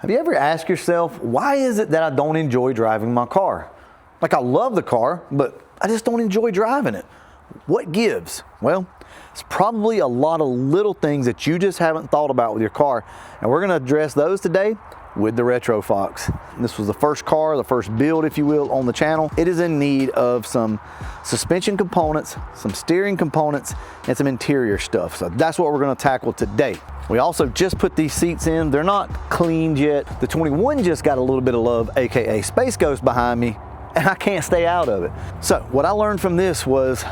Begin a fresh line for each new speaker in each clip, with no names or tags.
Have you ever asked yourself, why is it that I don't enjoy driving my car? Like, I love the car, but I just don't enjoy driving it. What gives? Well, it's probably a lot of little things that you just haven't thought about with your car, and we're going to address those today with the Retro Fox. This was the first car, the first build, if you will, on the channel. It is in need of some suspension components, some steering components, and some interior stuff. So that's what we're going to tackle today. We also just put these seats in. They're not cleaned yet. The 21 just got a little bit of love, aka Space Ghost, behind me, and I can't stay out of it. So what I learned from this was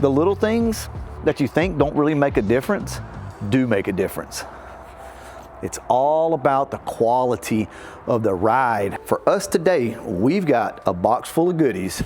the little things that you think don't really make a difference do make a difference. It's all about the quality of the ride. For us today, we've got a box full of goodies.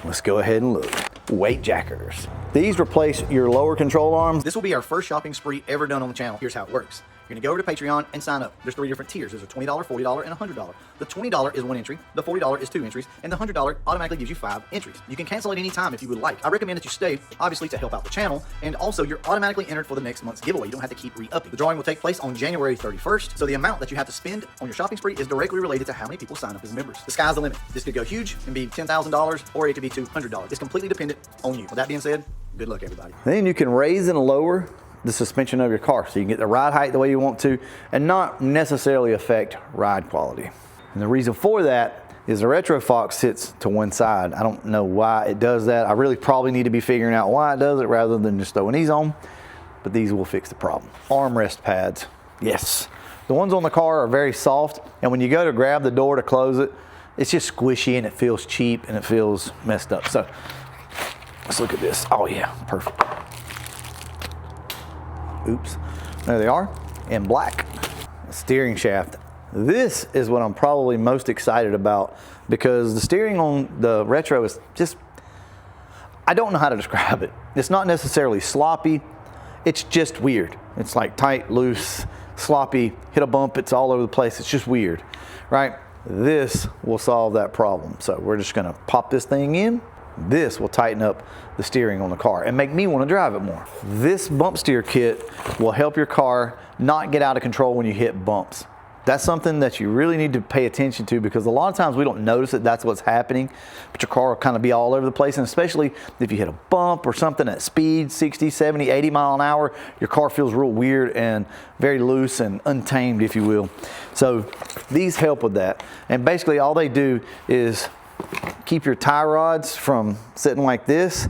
Let's go ahead and look. Weight jackers. These replace your lower control arms. This will be our first shopping spree ever done on the channel. Here's how it works. You're gonna go over to Patreon and sign up. There's 3 different tiers. There's a $20, $40, and $100. The $20 is 1 entry, the $40 is 2 entries, and the $100 automatically gives you 5 entries. You can cancel at any time if you would like. I recommend that you stay, obviously, to help out the channel, and also you're automatically entered for the next month's giveaway. You don't have to keep re-upping. The drawing will take place on January 31st, so the amount that you have to spend on your shopping spree is directly related to how many people sign up as members. The sky's the limit. This could go huge and be $10,000, or it could be $200. It's completely dependent on you. With that being said, good luck, everybody. Then you can raise and lower the suspension of your car so you can get the ride height the way you want to and not necessarily affect ride quality. And the reason for that is the Retro Fox sits to one side. I don't know why it does that. I really probably need to be figuring out why it does it rather than just throwing these on, but these will fix the problem. Armrest pads, yes. The ones on the car are very soft, and when you go to grab the door to close it, it's just squishy and it feels cheap and it feels messed up. So let's look at this. Oh yeah, perfect. Oops, there they are in black. Steering shaft. This is what I'm probably most excited about because the steering on the Retro is just, I don't know how to describe it. It's not necessarily sloppy, it's just weird. It's like tight, loose, sloppy, hit a bump, it's all over the place. It's just weird, right? This will solve that problem. So we're just gonna pop this thing in. This will tighten up the steering on the car and make me want to drive it more. This bump steer kit will help your car not get out of control when you hit bumps. That's something that you really need to pay attention to because a lot of times we don't notice that that's what's happening, but your car will kind of be all over the place, and especially if you hit a bump or something at speed, 60, 70, 80 mile an hour, your car feels real weird and very loose and untamed, if you will. So these help with that. And basically all they do is keep your tie rods from sitting like this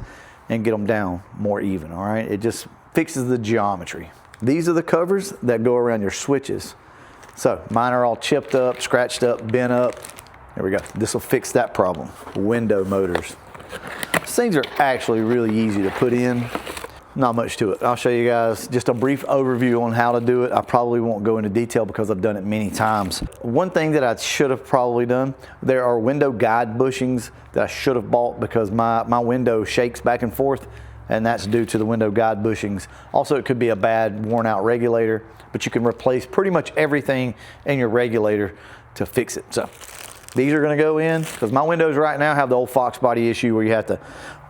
and get them down more even, all right? It just fixes the geometry. These are the covers that go around your switches. So mine are all chipped up, scratched up, bent up. There we go. This will fix that problem. Window motors. These things are actually really easy to put in. Not much to it. I'll show you guys just a brief overview on how to do it. I probably won't go into detail because I've done it many times. One thing that I should have probably done, there are window guide bushings that I should have bought because my window shakes back and forth, and that's due to the window guide bushings. Also, it could be a bad worn out regulator, but you can replace pretty much everything in your regulator to fix it. So these are gonna go in because my windows right now have the old Fox body issue where you have to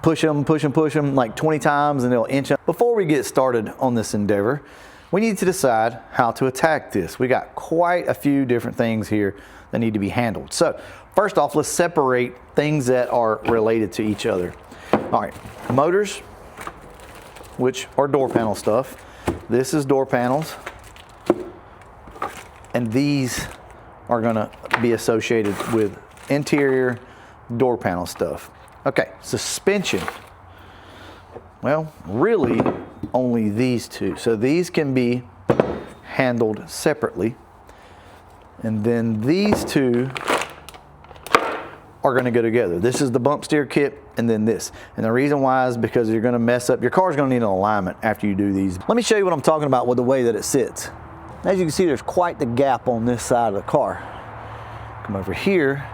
push them like 20 times and they'll inch up. Before we get started on this endeavor, we need to decide how to attack this. We got quite a few different things here that need to be handled. So first off, let's separate things that are related to each other. All right, motors, which are door panel stuff. This is door panels, and these are gonna be associated with interior door panel stuff. Okay, suspension. Well, really only these two. So these can be handled separately. And then these two are gonna go together. This is the bump steer kit and then this. And the reason why is because you're gonna mess up, your car's gonna need an alignment after you do these. Let me show you what I'm talking about with the way that it sits. As you can see, there's quite the gap on this side of the car. Come over here,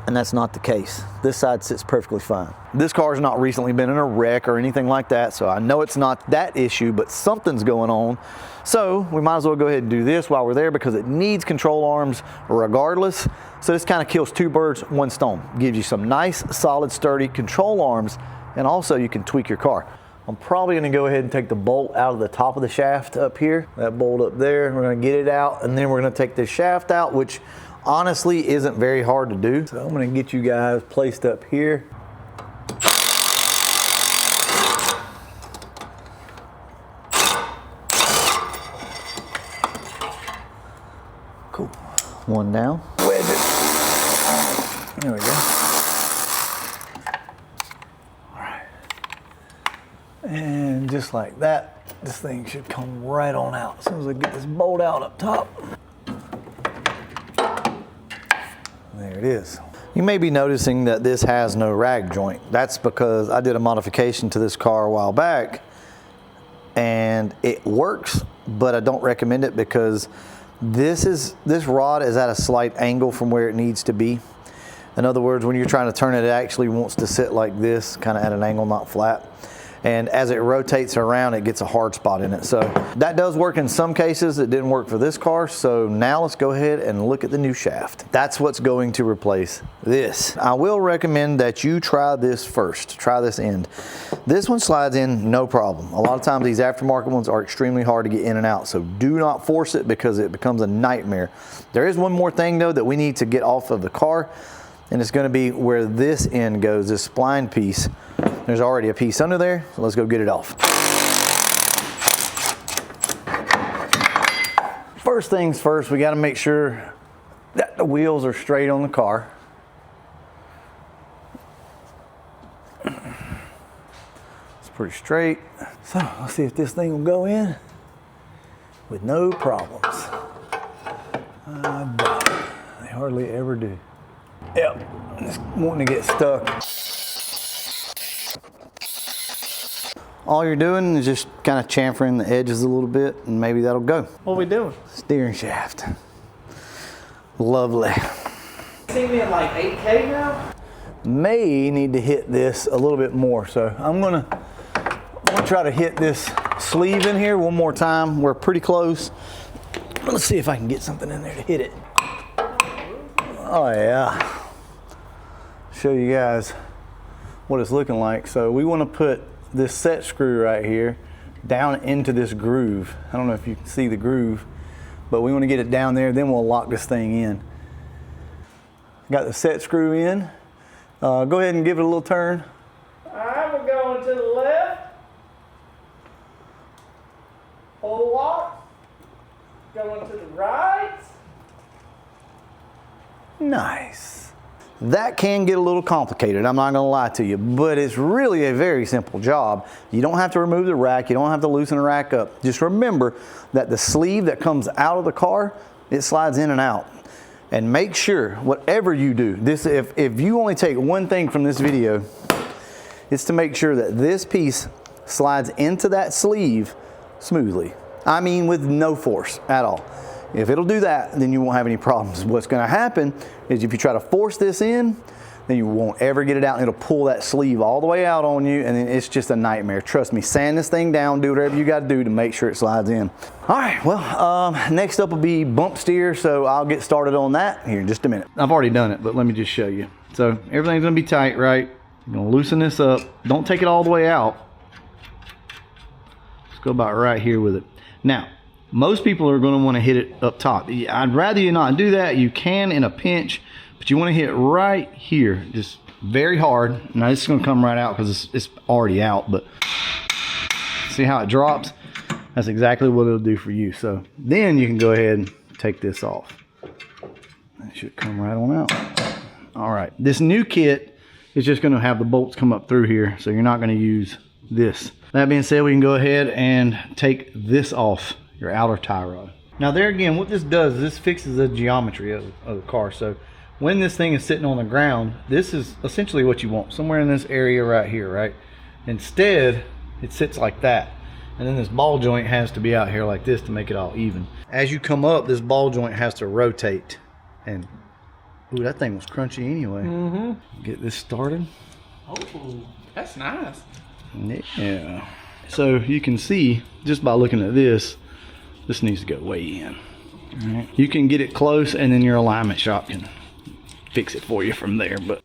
and that's not the case. This side sits perfectly fine. This car's not recently been in a wreck or anything like that, so I know it's not that issue, but something's going on. So we might as well go ahead and do this while we're there because it needs control arms regardless. So this kind of kills 2 birds, 1 stone. Gives you some nice, solid, sturdy control arms, and also you can tweak your car. I'm probably gonna go ahead and take the bolt out of the top of the shaft up here. That bolt up there, we're gonna get it out, and then we're gonna take this shaft out, which honestly isn't very hard to do. So I'm gonna get you guys placed up here. Cool. One down. Wedge it. There we go. All right. And just like that, this thing should come right on out as soon as I get this bolt out up top. There it is. You may be noticing that this has no rag joint. That's because I did a modification to this car a while back, and it works, but I don't recommend it because this rod is at a slight angle from where it needs to be. In other words, when you're trying to turn it, it actually wants to sit like this, kind of at an angle, not flat. And as it rotates around, it gets a hard spot in it. So that does work in some cases. It didn't work for this car. So now let's go ahead and look at the new shaft. That's what's going to replace this. I will recommend that you try this first. Try this end. This one slides in no problem. A lot of times these aftermarket ones are extremely hard to get in and out. So do not force it because it becomes a nightmare. There is one more thing though that we need to get off of the car, and it's going to be where this end goes, this spline piece. There's already a piece under there, so let's go get it off. First things first, we got to make sure that the wheels are straight on the car. It's pretty straight. So let's see if this thing will go in with no problems. They hardly ever do. Yep, just wanting to get stuck. All you're doing is just kind of chamfering the edges a little bit, and maybe that'll go.
What are we doing?
Steering shaft. Lovely.
See me at like 8K now?
May need to hit this a little bit more, so I'm gonna try to hit this sleeve in here one more time. We're pretty close. Let's see if I can get something in there to hit it. Oh yeah. Show you guys what it's looking like. So we want to put this set screw right here down into this groove. I don't know if you can see the groove, but we want to get it down there, then we'll lock this thing in. Got the set screw in. Go ahead and give it a little turn.
Alright, we're going to the left. Pull lock. Going to the right.
Nice. That can get a little complicated, I'm not gonna lie to you, but it's really a very simple job. You don't have to remove the rack, you don't have to loosen the rack up. Just remember that the sleeve that comes out of the car, it slides in and out. And make sure, whatever you do, if you only take one thing from this video, it's to make sure that this piece slides into that sleeve smoothly. I mean with no force at all. If it'll do that, then you won't have any problems. What's gonna happen is if you try to force this in, then you won't ever get it out, and it'll pull that sleeve all the way out on you, and then it's just a nightmare. Trust me, sand this thing down, do whatever you gotta do to make sure it slides in. All right, well, next up will be bump steer, so I'll get started on that here in just a minute. I've already done it, but let me just show you. So everything's gonna be tight, right? I'm gonna loosen this up. Don't take it all the way out. Let's go about right here with it. Now, most people are going to want to hit it up top. I'd rather you not do that. You can in a pinch, but you want to hit right here, just very hard. Now this is going to come right out because it's already out, but see how it drops? That's exactly what it'll do for you. So then you can go ahead and take this off. It should come right on out. All right, this new kit is just going to have the bolts come up through here, so you're not going to use this. That being said, we can go ahead and take this off your outer tie rod. Now there again, what this does is this fixes the geometry of the car. So when this thing is sitting on the ground, this is essentially what you want, somewhere in this area right here, right? Instead, it sits like that. And then this ball joint has to be out here like this to make it all even. As you come up, this ball joint has to rotate. And, ooh, that thing was crunchy anyway. Mm-hmm. Get this started.
Oh, that's nice.
Yeah. So you can see, just by looking at this needs to go way in. All right. You can get it close, and then your alignment shop can fix it for you from there. But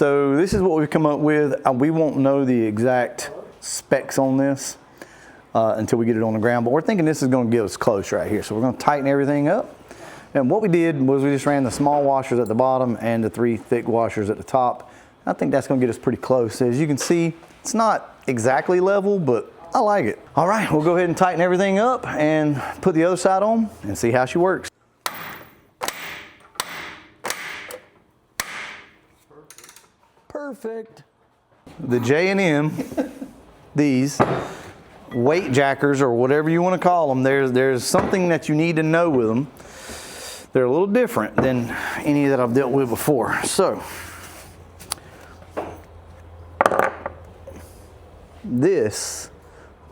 so this is what we've come up with. We won't know the exact specs on this until we get it on the ground, but we're thinking this is going to get us close right here. So we're going to tighten everything up. And what we did was we just ran the small washers at the bottom and the 3 thick washers at the top. I think that's going to get us pretty close. As you can see, it's not exactly level, but I like it. All right, we'll go ahead and tighten everything up and put the other side on and see how she works. Perfect. The J&M, these weight jackers or whatever you want to call them, there's something that you need to know with them. They're a little different than any that I've dealt with before. So this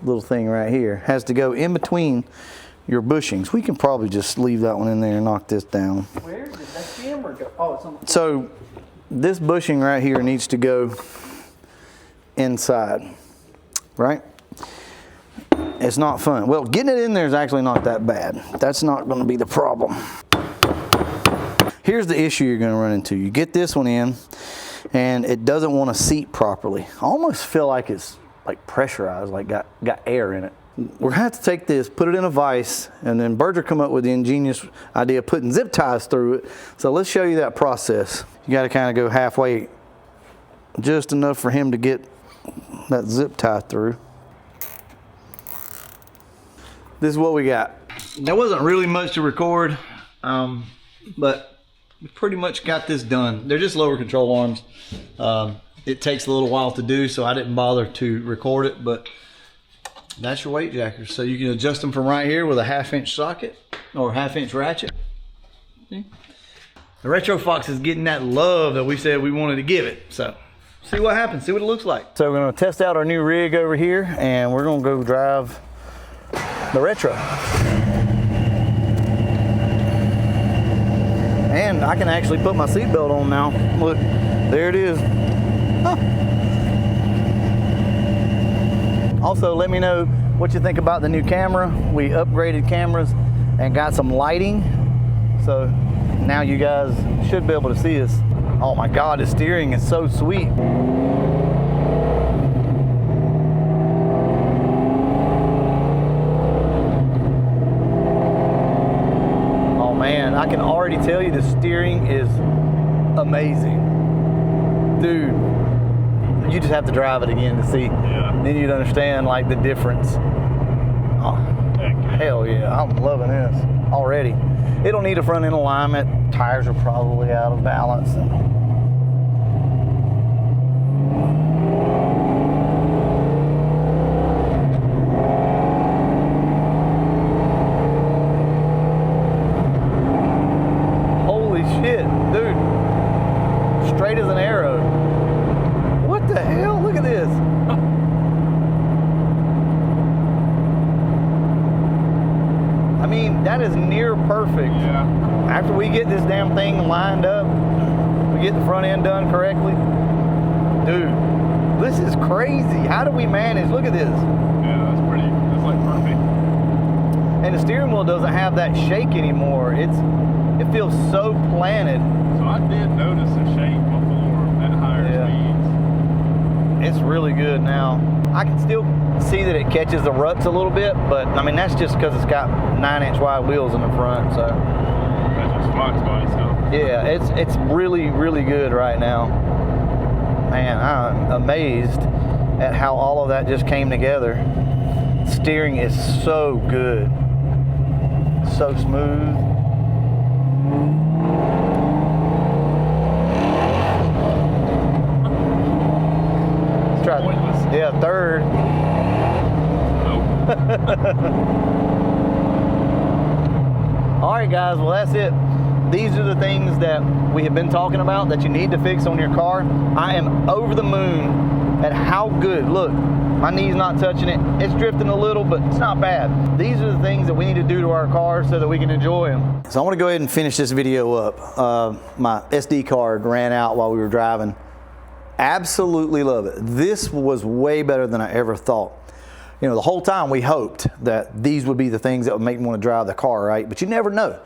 little thing right here has to go in between your bushings. We can probably just leave that one in there and knock this down.
Where did that camera go? Oh, it's on the floor.
So this bushing right here needs to go inside, right? It's not fun. Well, getting it in there is actually not that bad. That's not going to be the problem. Here's the issue you're going to run into. You get this one in and it doesn't want to seat properly. I almost feel like it's like pressurized, like got air in it. We're going to have to take this, put it in a vise, and then Berger come up with the ingenious idea of putting zip ties through it. So let's show you that process. You got to kind of go halfway, just enough for him to get that zip tie through. This is what we got. There wasn't really much to record, but we pretty much got this done. They're just lower control arms. It takes a little while to do, so I didn't bother to record it, but that's your weight jackers. So you can adjust them from right here with a 1/2-inch socket or 1/2-inch ratchet. See? The Retro Fox is getting that love that we said we wanted to give it. So see what happens, see what it looks like. So we're gonna test out our new rig over here and we're gonna go drive the Retro. And I can actually put my seatbelt on now. Look, there it is. Huh. Also, let me know what you think about the new camera. We upgraded cameras and got some lighting. So now you guys should be able to see us. Oh my God, the steering is so sweet. Oh man, I can already tell you the steering is amazing. Dude, you just have to drive it again to see. Yeah. Then you'd understand like the difference. Oh, hell yeah, I'm loving this already. It'll need a front end alignment. Tires are probably out of balance. Holy shit, dude. Straight as an arrow. What the hell? Look at this. I mean, that is near perfect. Yeah. After we get this damn thing lined up, we get the front end done correctly. Dude, this is crazy. How do we manage? Look at this.
Yeah, that's like perfect.
And the steering wheel doesn't have that shake anymore. It feels so planted.
So I did notice a shake before at higher speeds.
It's really good now. I can still see that it catches the ruts a little bit, but I mean, that's just because it's got 9-inch wide wheels in the front, so.
That's just Fox body stuff.
Yeah, it's really, really good right now. Man, I'm amazed at how all of that just came together. Steering is so good. So smooth. Let's try. Yeah, third.
Nope.
All right, guys, well, that's it. These are the things that we have been talking about that you need to fix on your car. I am over the moon at how good. Look, my knee's not touching it. It's drifting a little, but it's not bad. These are the things that we need to do to our car so that we can enjoy them. So I want to go ahead and finish this video up. My SD card ran out while we were driving. Absolutely love it. This was way better than I ever thought. You know, the whole time we hoped that these would be the things that would make me want to drive the car, right? But you never know.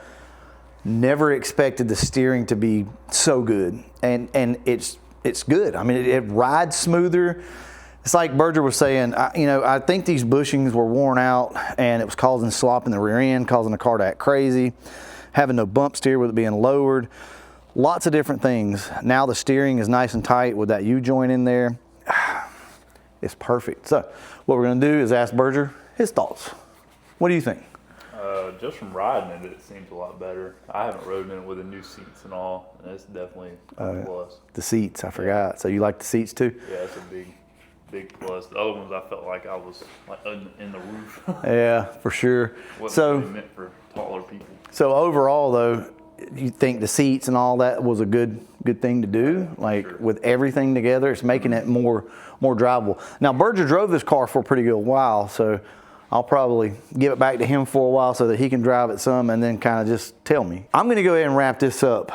Never expected the steering to be so good. And it's it's good. I mean, it rides smoother. It's like Berger was saying, I think these bushings were worn out and it was causing slop in the rear end, causing the car to act crazy, having no bump steer with it being lowered, lots of different things. Now the steering is nice and tight with that U-joint in there. It's perfect. So what we're gonna do is ask Berger his thoughts. What do you think?
Just from riding it, it seems a lot better. I haven't ridden it with the new seats and all, and it's definitely a plus.
The seats, I forgot. So you like the seats too?
Yeah, it's a big plus. The other ones, I felt like I was like in the roof.
Yeah, for sure.
Wasn't really meant for taller people.
So overall, though, you think the seats and all that was a good thing to do? Like
sure.
With everything together, it's making it more drivable. Now, Berger drove this car for a pretty good while, so I'll probably give it back to him for a while so that he can drive it some and then kind of just tell me. I'm going to go ahead and wrap this up.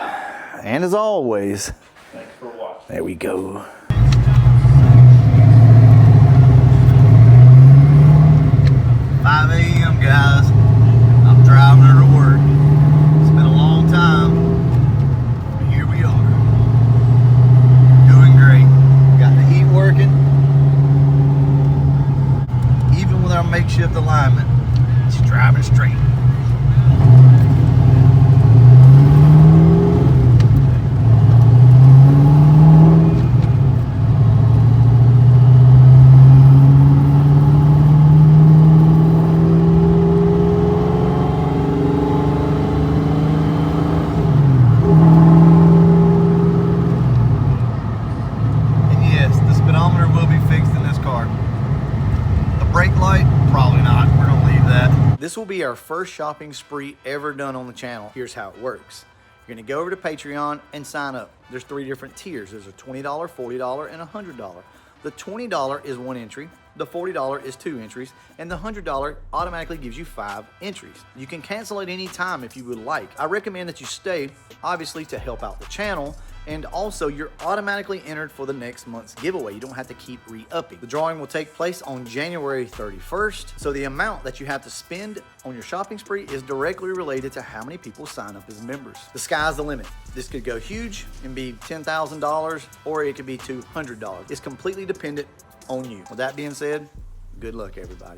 And as always,
thanks for watching.
There we go. Guys, I'm driving her to work. It's been a long time, but here we are. Doing great. Got the heat working. Even with our makeshift alignment, she's driving straight. This will be our first shopping spree ever done on the channel. Here's how it works. You're gonna go over to Patreon and sign up. There's 3 different tiers. There's a $20, $40, and $100. The $20 is 1 entry, the $40 is 2 entries, and the $100 automatically gives you 5 entries. You can cancel at any time if you would like. I recommend that you stay, obviously, to help out the channel, and also you're automatically entered for the next month's giveaway. You don't have to keep re-upping. The drawing will take place on January 31st, so the amount that you have to spend on your shopping spree is directly related to how many people sign up as members. The sky's the limit. This could go huge and be $10,000, or it could be $200. It's completely dependent on you. With that being said, good luck, everybody.